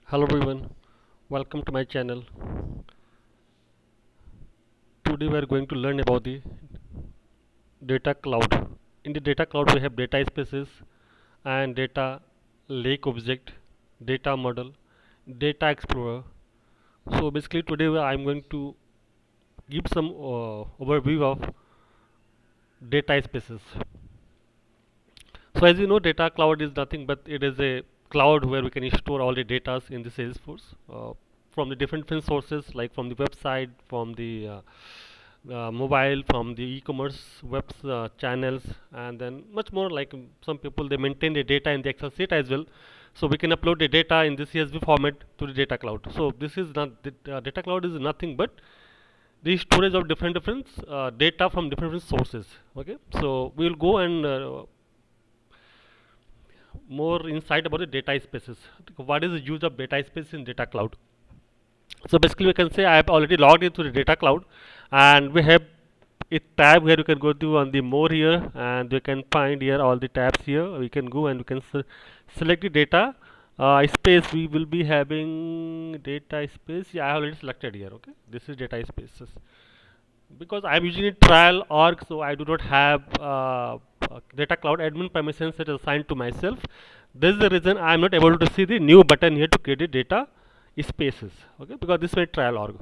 Hello everyone, welcome to my channel. Today we are going to learn about the data cloud. In the data cloud we have data spaces and data lake object, data model, data explorer. So basically today I'm going to give some overview of data spaces. So as you know, data cloud is nothing but it is a cloud where we can store all the data in the Salesforce from the different sources, like from the website, from the mobile, from the e-commerce webs channels, and then much more. Like some people they maintain the data in the Excel sheet as well. So we can upload the data in the CSV format to the data cloud. So this is not the data cloud is nothing but the storage of different data from different sources. Okay, so we will go and more insight about the data spaces. What is the use of data space in data cloud? So basically, we can say I have already logged into the data cloud, and we have a tab where you can go to on the more here, and you can find here all the tabs here. We can go and we can select the data space. We will be having data space. Yeah, I have already selected here. Okay, this is data spaces because I'm using a trial org, so I do not have data cloud admin permissions that is assigned to myself. This is the reason I'm not able to see the new button here to create the data spaces. Okay, because this is my trial org.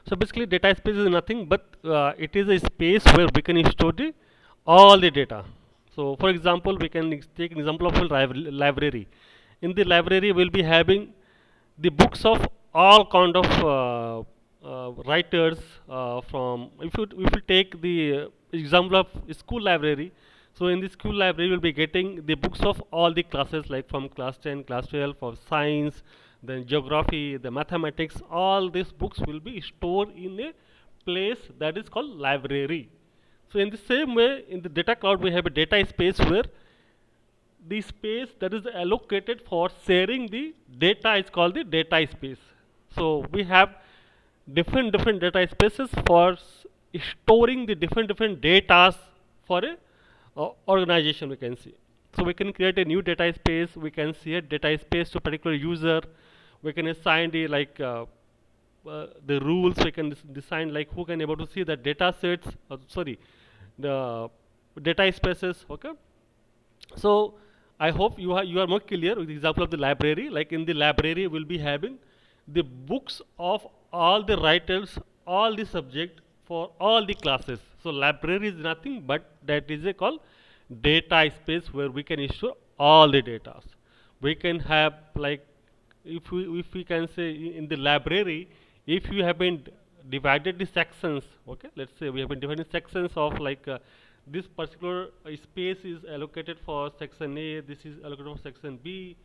So basically, data space is nothing but it is a space where we can store the all the data. So for example, we can take an example of a library. In the library, we'll be having the books of all kind of writers from if you take the example of school library. So in the school library we'll be getting the books of all the classes, like from class 10, class 12, for science, then geography, the mathematics. All these books will be stored in a place that is called library. So in the same way, in the data cloud we have a data space where the space that is allocated for sharing the data is called the data space. So we have different data spaces for storing the different data for a organization, we can see. So we can create a new data space, we can see a data space to particular user, we can assign the rules, we can design like who can able to see the data sets, sorry, the data spaces. Okay, so I hope you are more clear with the example of the library. Like in the library, we'll be having the books of all the writers, all the subject for all the classes. So library is nothing but that is a called data space where we can store all the data. We can have like if we can say in the library, if you have been divided the sections. Okay, let's say we have been divided sections of like this particular space is allocated for section A, this is allocated for section B.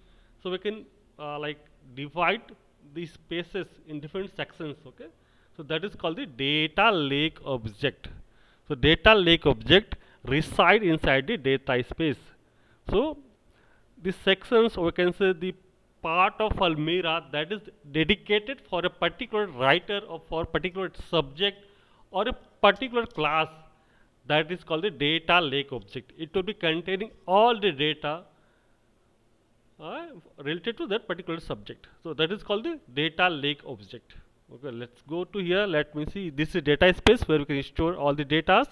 So we can like divide the spaces in different sections. Okay, so that is called the data lake object. So data lake object reside inside the data space. So the sections, or we can say the part of Almira that is dedicated for a particular writer or for particular subject or a particular class, that is called the data lake object. It will be containing all the data uh, related to that particular subject. So that is called the data lake object. Okay, let's go to here. Let me see. This is data space where we can store all the data.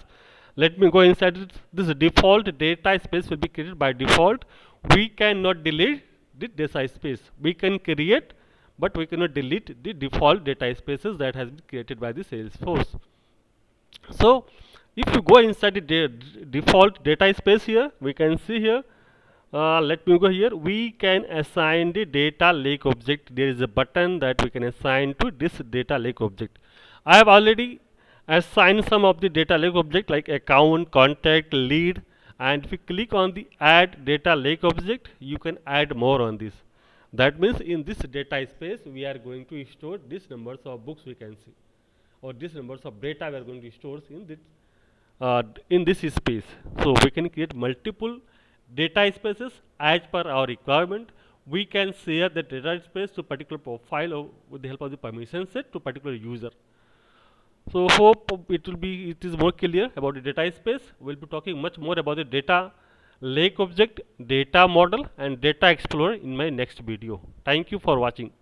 Let me go inside it. This default data space will be created by default. We cannot delete the data space. We can create, but we cannot delete the default data spaces that has been created by the Salesforce. So if you go inside the default data space here, we can see here. Let me go here. We can assign the data lake object. There is a button that we can assign to this data lake object. I have already assigned some of the data lake object like account, contact, lead, and if you click on the add data lake object, you can add more on this. That means in this data space we are going to store this numbers of books we can see, or this numbers of data we are going to store in this space. So we can create multiple data spaces as per our requirement. We can share the data space to particular profile with the help of the permission set to particular user. So hope it is more clear about the data space. We'll be talking much more about the data lake object, data model and data explorer in my next video. Thank you for watching.